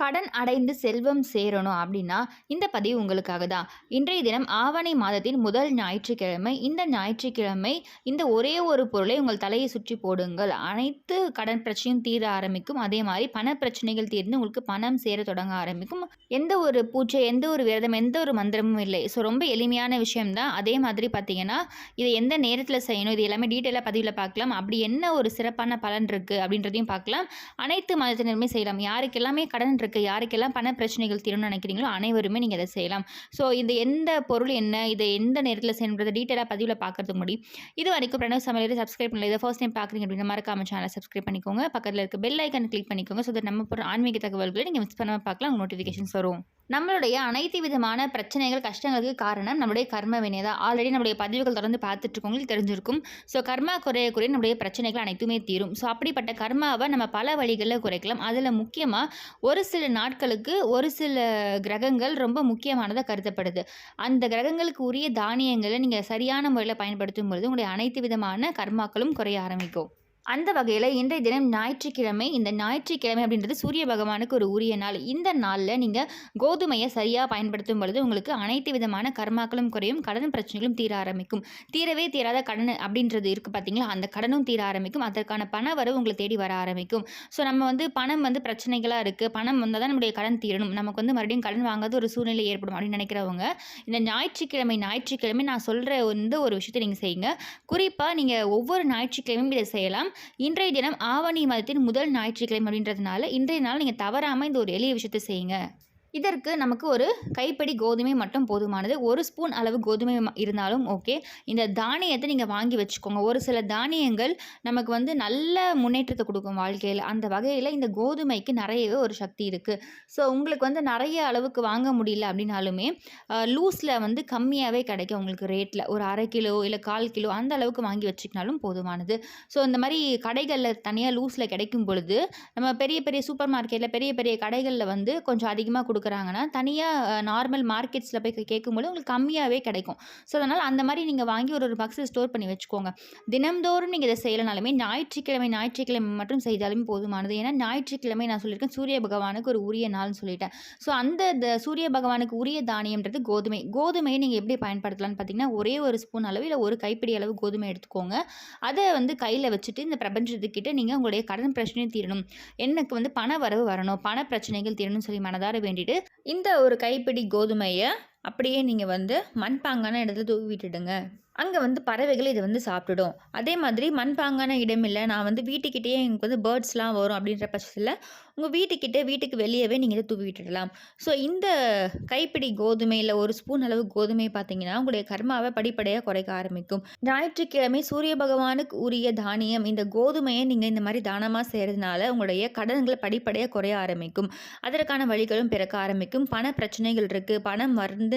கடன் அடைந்து செல்வம் சேரணும் அப்படின்னா இந்த பதிவு உங்களுக்காக தான். இன்றைய தினம் ஆவணி மாதத்தின் முதல் ஞாயிற்றுக்கிழமை. இந்த ஞாயிற்றுக்கிழமை இந்த ஒரே ஒரு பொருளை உங்கள் தலையை சுற்றி போடுங்கள். அனைத்து கடன் பிரச்சனையும் தீர ஆரம்பிக்கும். அதே மாதிரி பண பிரச்சனைகள் தீர்ந்து உங்களுக்கு பணம் சேர தொடங்க ஆரம்பிக்கும். எந்த ஒரு பூஜை, எந்த ஒரு விரதம், எந்த ஒரு மந்திரமும் இல்லை. ஸோ ரொம்ப எளிமையான விஷயம் தான். அதே மாதிரி பார்த்தீங்கன்னா இதை எந்த நேரத்தில் செய்யணும், இது எல்லாமே டீட்டெயிலாக பதிவில் பார்க்கலாம். அப்படி என்ன ஒரு சிறப்பான பலன் இருக்குது அப்படின்றதையும் பார்க்கலாம். அனைத்து மதத்தினருமே செய்யலாம். யாருக்கெல்லாமே கடன் இருக்குது, யாருக்கெல்லாம் பண பிரச்சனைகள் தீரும்னு நினைக்கிறீங்களோ அனைவருமே நீங்கள் இதை செய்யலாம். ஸோ இது எந்த பொருள் என்ன, இதை எந்த நேரத்தில் செய்யணுன்றதை டீட்டெயிலாக பதிவில் பார்க்கறதுக்கு முடியும். இது வரைக்கும் பிரணவ் சமையல் சப்ஸ்கிரைப் பண்ணல, இதை ஃபர்ஸ்ட் டைம் பார்க்குறீங்க அப்படின்னா மறக்காம சேனலை சப்ஸ்கிரைப் பண்ணிக்கோங்க. பக்கத்தில் இருக்க பெல் ஐக்கன் கிளிக் பண்ணிக்கோங்க. ஸோ நம்ம போகிற ஆன்மீக தகவல்களை நீங்கள் மிஸ் பண்ணாமல் பார்க்கலாம். உங்கள் நோட்டிஃபிகேஷன்ஸ் வரும். நம்மளுடைய அனைத்து விதமான பிரச்சனைகள், கஷ்டங்களுக்கு காரணம் நம்மளுடைய கர்ம வினை தான். ஆல்ரெடி நம்மளுடைய பதிவுகள் தொடர்ந்து பார்த்துட்ருக்கவங்களுக்கு தெரிஞ்சிருக்கும். ஸோ கர்மா குறைய குறைய நம்முடைய பிரச்சனைகள் அனைத்துமே தீரும். ஸோ அப்படிப்பட்ட கர்மாவை நம்ம பல வழிகளில் குறைக்கலாம். அதில் முக்கியமாக ஒரு சில நாட்களுக்கு ஒரு சில கிரகங்கள் ரொம்ப முக்கியமானதாக கருதப்படுது. அந்த கிரகங்களுக்கு உரிய தானியங்களை நீங்கள் சரியான முறையில் பயன்படுத்தும் பொழுது உங்களுடைய அனைத்து விதமான கர்மாக்களும் குறைய ஆரம்பிக்கும். அந்த வகையில் இன்றைய தினம் ஞாயிற்றுக்கிழமை. இந்த ஞாயிற்றுக்கிழமை அப்படின்றது சூரிய பகவானுக்கு ஒரு உரிய நாள். இந்த நாளில் நீங்கள் கோதுமையை சரியாக பயன்படுத்தும் பொழுது உங்களுக்கு அனைத்து விதமான கர்மாக்களும் குறையும், கடன் பிரச்சனைகளும் தீர ஆரம்பிக்கும். தீரவே தீராத கடன் அப்படின்றது இருக்குது பார்த்தீங்களா, அந்த கடனும் தீர ஆரம்பிக்கும். அதற்கான பண வரவு உங்களை தேடி வர ஆரம்பிக்கும். ஸோ நம்ம பணம் பிரச்சனைகளாக இருக்குது, பணம் வந்தால் தான் நம்முடைய கடன் தீரணும், நமக்கு மறுபடியும் கடன் வாங்காத ஒரு சூழ்நிலை ஏற்படும் அப்படின்னு நினைக்கிறவங்க இந்த ஞாயிற்றுக்கிழமை நான் சொல்கிற ஒரு விஷயத்தை நீங்கள் செய்யுங்க. குறிப்பாக நீங்கள் ஒவ்வொரு ஞாயிற்றுக்கிழமையும் இதை செய்யலாம். இன்றைய தினம் ஆவணி மாதத்தின் முதல் ஞாயிற்றுக்கிழமை அப்படின்றதுனால இன்றைய நாள் நீங்கள் தவறாமல் இந்த ஒரு எளிய விஷயத்தை செய்யுங்க. இதற்கு நமக்கு ஒரு கைப்பிடி கோதுமை மட்டும் போதுமானது. ஒரு ஸ்பூன் அளவு கோதுமை இருந்தாலும் ஓகே. இந்த தானியத்தை நீங்கள் வாங்கி வச்சுக்கோங்க. ஒரு சில தானியங்கள் நமக்கு நல்ல முன்னேற்றத்தை கொடுக்கும் வாழ்க்கையில். அந்த வகையில் இந்த கோதுமைக்கு நிறையவே ஒரு சக்தி இருக்குது. ஸோ உங்களுக்கு நிறைய அளவுக்கு வாங்க முடியல அப்படின்னாலுமே லூஸில் கம்மியாகவே கிடைக்கும் உங்களுக்கு ரேட்டில். ஒரு 1/2 கிலோ இல்லை 1/4 கிலோ அந்த அளவுக்கு வாங்கி வச்சுக்கினாலும் போதுமானது. ஸோ இந்த மாதிரி கடைகளில் தனியாக லூஸில் கிடைக்கும் பொழுது நம்ம பெரிய பெரிய சூப்பர் மார்க்கெட்டில், பெரிய பெரிய கடைகளில் கொஞ்சம் அதிகமாக கொடுக்குறாங்கன்னா தனியாக நார்மல் மார்க்கெட்ஸில் போய் கேட்கும்போது உங்களுக்கு கம்மியாகவே கிடைக்கும். ஸோ அதனால் அந்த மாதிரி நீங்கள் வாங்கி ஒரு பாக்ஸில் ஸ்டோர் பண்ணி வச்சுக்கோங்க. தினம்தோறும் நீங்கள் இதை செய்யலனாலுமே ஞாயிற்றுக்கிழமை மட்டும் செய்தாலுமே போதுமானது. ஏன்னா ஞாயிற்றுக்கிழமை நான் சொல்லியிருக்கேன் சூரிய பகவானுக்கு ஒரு உரிய நாள்னு சொல்லிட்டேன். ஸோ அந்த சூரிய பகவானுக்கு உரிய தானியம்ன்றது கோதுமையை நீங்கள் எப்படி பயன்படுத்தலாம்னு பார்த்தீங்கன்னா ஒரே ஒரு ஸ்பூன் அளவு இல்லை ஒரு கைப்பிடி அளவு கோதுமை எடுத்துக்கோங்க. அதை கையில் வச்சுட்டு இந்த பிரபஞ்சத்துக்கிட்ட நீங்கள் உங்களுடைய கடன் பிரச்சனையும் தீரணும், எனக்கு பண வரவு வரணும், பண பிரச்சனைகள் தீரணும்னு சொல்லி மனதார வேண்டிட்டு இந்த ஒரு கைப்பிடி கோதுமையை அப்படியே நீங்கள் மண்பாங்கான இடத்துல தூவி விட்டுடுங்க. அங்கே பறவைகள் இதை சாப்பிட்டுடும். அதே மாதிரி மண்பாங்கான இடம் இல்லை, நான் வீட்டுக்கிட்டேயே எனக்கு பேர்ட்ஸ்லாம் வரும் அப்படின்ற பட்சத்தில் உங்கள் வீட்டுக்கு வெளியவே நீங்கள் இதை தூவி விட்டுடலாம். ஸோ இந்த கைப்பிடி கோதுமையில் ஒரு ஸ்பூன் அளவு கோதுமை பார்த்தீங்கன்னா உங்களுடைய கர்மாவை படிப்படியாக குறைக்க ஆரம்பிக்கும். ஞாயிற்றுக்கிழமை சூரிய பகவானுக்கு உரிய தானியம் இந்த கோதுமையை நீங்கள் இந்த மாதிரி தானமாக செய்கிறதுனால உங்களுடைய கடன்களை படிப்படியாக குறைய ஆரம்பிக்கும். அதற்கான வழிகளும் பிறக்க ஆரம்பிக்கும். பண பிரச்சனைகள் இருக்குது, பணம்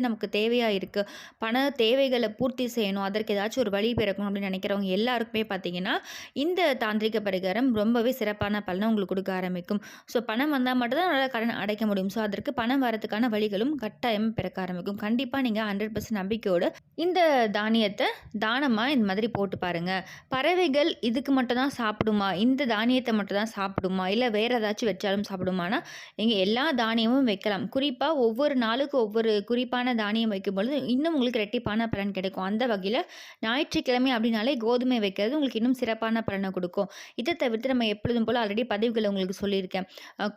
நமக்கு தேவையாக இருக்குது, பண தேவைகளை பூர்த்தி செய்யணும், அதற்கு ஏதாச்சும் ஒரு வழி பிறக்கணும் அப்படின்னு நினைக்கிறவங்க எல்லாருக்குமே பார்த்தீங்கன்னா இந்த தாந்திரிக பரிகாரம் ரொம்பவே சிறப்பான பலனை உங்களுக்கு கொடுக்க ஆரம்பிக்கும். ஸோ பணம் வந்தால் மட்டும்தான் நல்லா கடன் அடைக்க முடியும். ஸோ அதற்கு பணம் வரதுக்கான வழிகளும் கட்டாயம் பிறக்க ஆரம்பிக்கும். கண்டிப்பாக நீங்கள் 100% நம்பிக்கையோடு இந்த தானியத்தை தானமாக இந்த மாதிரி போட்டு பாருங்கள். பறவைகள் இதுக்கு மட்டும் தான் சாப்பிடுமா, இந்த தானியத்தை மட்டும் தான் சாப்பிடுமா, இல்லை வேறு ஏதாச்சும் வச்சாலும் சாப்பிடுமானா நீங்கள் எல்லா தானியமும் வைக்கலாம். குறிப்பாக ஒவ்வொரு நாளுக்கு ஒவ்வொரு குறிப்பான தானியம் வைக்கும்பொழுது இன்னும் உங்களுக்கு இரட்டிப்பான பலன் கிடைக்கும். அந்த வகையில் ஞாயிற்றுக்கிழமை அப்படின்னாலே கோதுமை வைக்கிறது உங்களுக்கு இன்னும் சிறப்பான பலனை கொடுக்கும். இதை தவிர்த்து நம்ம எப்பொழுதும் போல் ஆல்ரெடி பதிவுகளை உங்களுக்கு சொல்லியிருக்கேன்.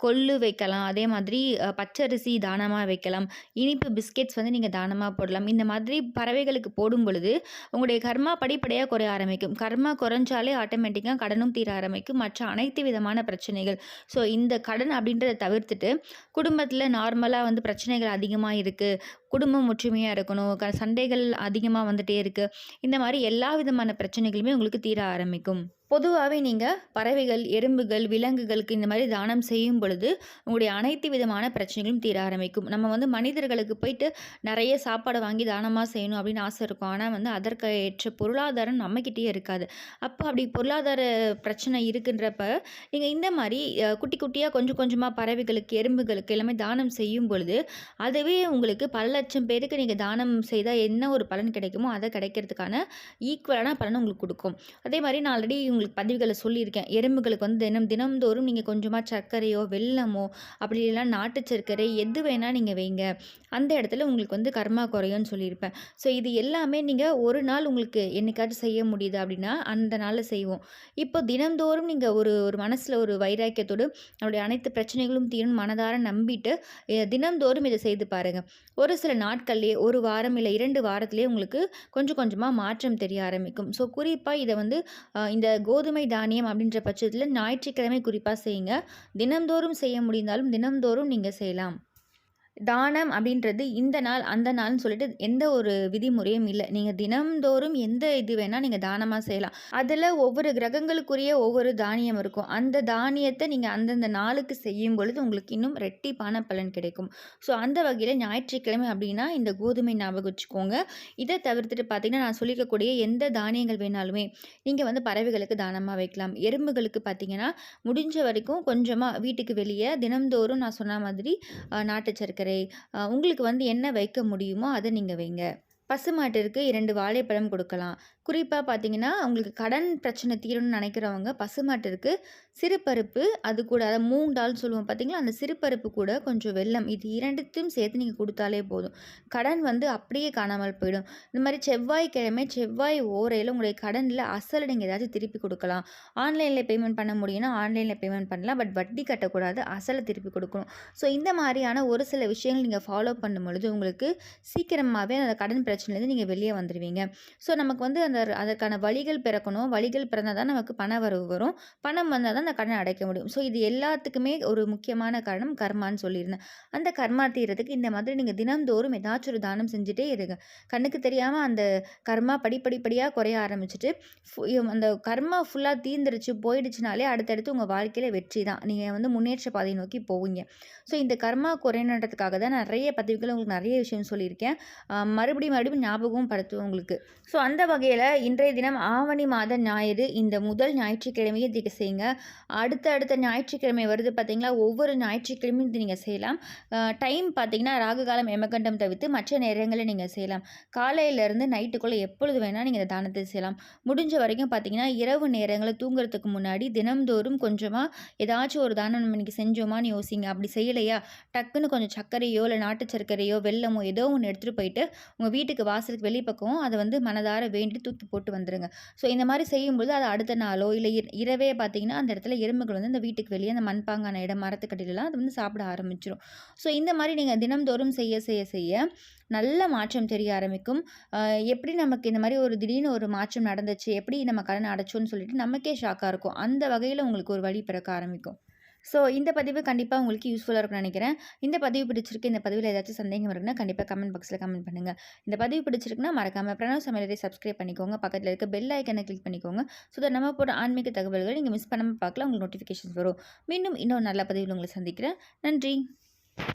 கொள்ளு வைக்கலாம், அதே மாதிரி பச்சரிசி தானமாக வைக்கலாம், இனிப்பு பிஸ்கெட்ஸ் நீங்கள் தானமாக போடலாம். இந்த மாதிரி பறவைகளுக்கு போடும் பொழுது உங்களுடைய கர்மா படிப்படியாக குறைய ஆரம்பிக்கும். கர்மா குறைஞ்சாலே ஆட்டோமேட்டிக்காக கடனும் தீர ஆரம்பிக்கும், மற்ற அனைத்து விதமான பிரச்சனைகள். ஸோ இந்த கடன் அப்படின்றத தவிர்த்துட்டு குடும்பத்தில் நார்மலாக பிரச்சனைகள் அதிகமாக இருக்குது, குடும்பம் ஒற்றுமையாக இருக்கணும், சண்டைகள் அதிகமாக வந்துகிட்டே இருக்குது, இந்த மாதிரி எல்லா விதமான பிரச்சனைகளுமே உங்களுக்கு தீர ஆரம்பிக்கும். பொதுவாகவே நீங்கள் பறவைகள், எறும்புகள், விலங்குகளுக்கு இந்த மாதிரி தானம் செய்யும் பொழுது உங்களுடைய அனைத்து விதமான பிரச்சனைகளும் தீர ஆரம்பிக்கும். நம்ம மனிதர்களுக்கு போயிட்டு நிறைய சாப்பாடு வாங்கி தானமாக செய்யணும் அப்படின்னு ஆசை இருக்கும். ஆனால் அதற்கு ஏற்ற பொருளாதாரம் நம்மக்கிட்டே இருக்காது. அப்போ அப்படி பொருளாதார பிரச்சனை இருக்குன்றப்ப நீங்கள் இந்த மாதிரி குட்டி குட்டியாக கொஞ்சம் கொஞ்சமாக பறவைகளுக்கு, எறும்புகளுக்கு எல்லாமே தானம் செய்யும் பொழுது அதுவே உங்களுக்கு பல 1,00,000 பேருக்கு நீங்க தானம் செய்தா என்ன ஒரு பலன் கிடைக்குமோ, அத கிடைக்கிறதுக்கான ஈக்குவலான பலன உங்களுக்கு குடுக்கும். அதே மாரி நான் ஆல்ரெடி உங்களுக்கு பதிவுகள்ல சொல்லியிருக்கேன். எறும்புகளுக்கு வந்து தினம்தோறும் நீங்க கொஞ்சமா சர்க்கரையோ, வெல்லமோ, அப்படி இல்லைனா நாட்டு சர்க்கரை எது வேணா நீங்க வைங்க. அந்த இடத்துல உங்களுக்கு வந்து கர்மா குறையும்னு சொல்லியிருப்பேன். ஸோ இது எல்லாமே நீங்க ஒரு நாள் உங்களுக்கு என்னைக்காச்சும் செய்ய முடியுது அப்படின்னா, அந்த நாள்ல செய்வோம். இப்போ தினம்தோறும் நீங்க ஒரு ஒரு மனசுல ஒரு வைராக்கியத்தோடு நம்முடைய அனைத்து பிரச்சனைகளும் தீரும்னு மனதார நம்பிட்டு, தினம்தோறும் இத செய்து பாருங்க. ஒரு சில நாட்கள்லயே 1 வாரம் இல்ல 2 வாரத்திலேயே உங்களுக்கு கொஞ்சம் கொஞ்சமா மாற்றம் தெரிய ஆரம்பிக்கும். ஸோ குறிப்பா இத வந்து இந்த கோதுமை தானியம் அப்படின்ற பட்சத்தில ஞாயிற்றுக்கிழமை குறிப்பா செய்யுங்க. தினம்தோறும் செய்ய முடிந்தாலும் தினம்தோறும் நீங்க செய்யலாம். தானம் அப்படின்றது இந்த நாள், அந்த நாள்னு சொல்லிட்டு எந்த ஒரு விதிமுறையும் இல்ல. நீங்க தினம்தோறும் எந்த இது வேணா நீங்க தானமா செய்யலாம். அதுல ஒவ்வொரு கிரகங்களுக்குரிய ஒவ்வொரு தானியம் இருக்கும். அந்த தானியத்த நீங்க அந்தந்த நாளுக்கு செய்யும் பொழுது உங்களுக்கு இன்னும் ரெட்டிப்பான பலன் கிடைக்கும். ஸோ அந்த வகையில ஞாயிற்றுக்கிழமை அப்படின்னா இந்த கோதுமை ஞாபகம் வச்சுக்கோங்க. இத தவிர்த்துட்டு பார்த்தீங்கன்னா, நான் சொல்லியிருக்கக்கூடிய எந்த தானியங்கள் வேணாலுமே நீங்க வந்து பறவைகளுக்கு தானமா வைக்கலாம். எறும்புகளுக்கு பார்த்தீங்கன்னா, முடிஞ்ச வரைக்கும் கொஞ்சமா வீட்டுக்கு வெளிய தினம்தோறும் நான் சொன்ன மாதிரி நாட்டு சர்க்கரை உங்களுக்கு வந்து என்ன வைக்க முடியுமோ அத நீங்க வைங்க. பசுமாட்டிற்கு 2 வாழைப்பழம் கொடுக்கலாம். குறிப்பா பார்த்தீங்கன்னா, உங்களுக்கு கடன் பிரச்சனை தீரணும்னு நினைக்கிறவங்க பசுமாட்டிற்கு சிறுபருப்பு, அது கூட அத மூங் டால்ன்னு சொல்லுவோம் பார்த்தீங்களா, அந்த சிறுபருப்பு கூட கொஞ்சம் வெல்லம் இது 2த்தையும் சேர்த்து நீங்க குடுத்தாலே போதும். கடன் வந்து அப்படியே காணாமல் போயிடும். இந்த மாரி செவ்வாய்க்கிழமை செவ்வாய் ஓரையில உங்களுடைய கடன்ல அசல நீங்க ஏதாச்சும் திருப்பி குடுக்கலாம். ஆன்லைன்ல பேமெண்ட் பண்ண முடியும்னா, ஆன்லைன்ல பேமெண்ட் பண்ணலாம். பட் வட்டி கட்டக்கூடாது. அசல திருப்பி குடுக்கணும். ஸோ இந்த மாரியான ஒரு சில விஷயங்கள் நீங்க ஃபாலோ பண்ணும்பொழுது, உங்களுக்கு சீக்கிரமாவே அந்த கடன் பிரச்சனையிலேருந்து நீங்க வெளிய வந்துருவீங்க. ஸோ நமக்கு வந்து அதற்கான வழிகள் பிறக்கணும். வழிகள் பிறந்தா தான் நமக்கு பண வரவு வரும். பணம் வந்தா தான் அந்த கடன அடைக்க முடியும். ஸோ இது எல்லாத்துக்குமே ஒரு முக்கியமான காரணம் கர்மான்னு சொல்லியிருந்தேன். அந்த கர்மா தீர்றதுக்கு இந்த மாதிரி நீங்க தினம்தோறும் ஏதாச்சும் ஒரு தானம் செஞ்சுட்டே இருங்க. கண்ணுக்கு தெரியாம அந்த கர்மா படிப்படியா குறைய ஆரம்பிச்சுட்டு, அந்த கர்மா ஃபுல்லா தீர்ந்துருச்சு, போயிடுச்சுனாலே அடுத்தடுத்து உங்க வாழ்க்கையில வெற்றி தான். நீங்க வந்து முன்னேற்ற பாதையை நோக்கி போவீங்க. ஸோ இந்த கர்மா குறையணுன்றதுக்காக தான் நெறைய பதிவுகள் உங்களுக்கு நெறைய விஷயம் சொல்லியிருக்கேன். மறுபடியும் ஞாபகமும் படுத்துவேன் உங்களுக்கு. ஸோ அந்த வகையில இன்றைய தினம் ஆவணி மாத ஞாயிறு இந்த முதல் ஞாயிற்றுக்கிழமையே இத செய்யுங்க. அடுத்த ஞாயிற்றுக்கிழமை வருது பார்த்தீங்களா, ஒவ்வொரு ஞாயிற்றுக்கிழமையும் இது நீங்க செய்யலாம். டைம் பார்த்தீங்கன்னா, ராகு காலம், யமகண்டம் தவிர்த்து மற்ற நேரங்கள்ல நீங்க செய்யலாம். காலையிலேருந்து நைட்டுக்குள்ள எப்பொழுது வேணா நீங்க இந்த தானத்தை செய்யலாம். முடிஞ்ச வரைக்கும் பார்த்தீங்கன்னா, இரவு நேரங்கள்ல தூங்குறதுக்கு முன்னாடி தினம்தோறும் கொஞ்சமா ஏதாச்சும் ஒரு தானம் நம்ம இன்னைக்கு செஞ்சோமான்னு யோசிங்க. அப்படி செய்யலையா, டக்குன்னு கொஞ்சம் சர்க்கரையோ, இல்ல நாட்டு சர்க்கரையோ, வெல்லமோ ஏதோ ஒண்ணு எடுத்துட்டு போயிட்டு உங்க வீட்டுக்கு வாசலுக்கு வெளிப்பக்கம் அத வந்து மனதார வேண்டி தூக்கி போட்டு வந்துருங்க. ஸோ இந்த மாரி செய்யும்போது அது அடுத்த நாளோ, இல்ல இரவே பார்த்தீங்கன்னா, அந்த இடத்துல எறும்புகள் வந்து அந்த வீட்டுக்கு வெளிய அந்த மண்பாங்கான இடம், மரத்துக்கடியிலலாம் அது வந்து சாப்பிட ஆரம்பிச்சுரும். ஸோ இந்த மாரி நீங்க தினம்தோறும் செய்ய நல்ல மாற்றம் தெரிய ஆரம்பிக்கும். எப்படி நமக்கு இந்த மாரி ஒரு திடீர்னு ஒரு மாற்றம் நடந்துச்சு, எப்படி நம்ம கடன அடைச்சோம்னு சொல்லிட்டு நமக்கே ஷாக்கா இருக்கும். அந்த வகையில உங்களுக்கு ஒரு வழி பிறக்க ஆரம்பிக்கும். ஸோ இந்த பதிவு கண்டிப்பா உங்களுக்கு யூஸ்ஃபுல்லா இருக்கும்னு நெனைக்கிறேன். இந்த பதிவு பிடிச்சிருக்கு, இந்த பதிவில ஏதாச்சும் சந்தேகம் இருக்குன்னா, கண்டிப்பா கமெண்ட் பாக்ஸ்ல கமெண்ட் பண்ணுங்க. இந்த பதிவு பிடிச்சிருக்குன்னா, மறக்காம பிரணவ் சமையலறை சப்ஸ்கிரைப் பண்ணிக்கோங்க. பக்கத்துல இருக்க பெல் ஐகான கிளிக் பண்ணிக்கோங்க. ஸோ தட் நம்ம போடுற ஆன்மீக தகவல்கள் நீங்க மிஸ் பண்ணாம பார்க்கலாம். உங்களுக்கு நோட்டிஃபிகேஷன்ஸ் வரும். மீண்டும் இன்னொரு நல்ல பதிவில உங்கள சந்திக்கிறேன். நன்றி.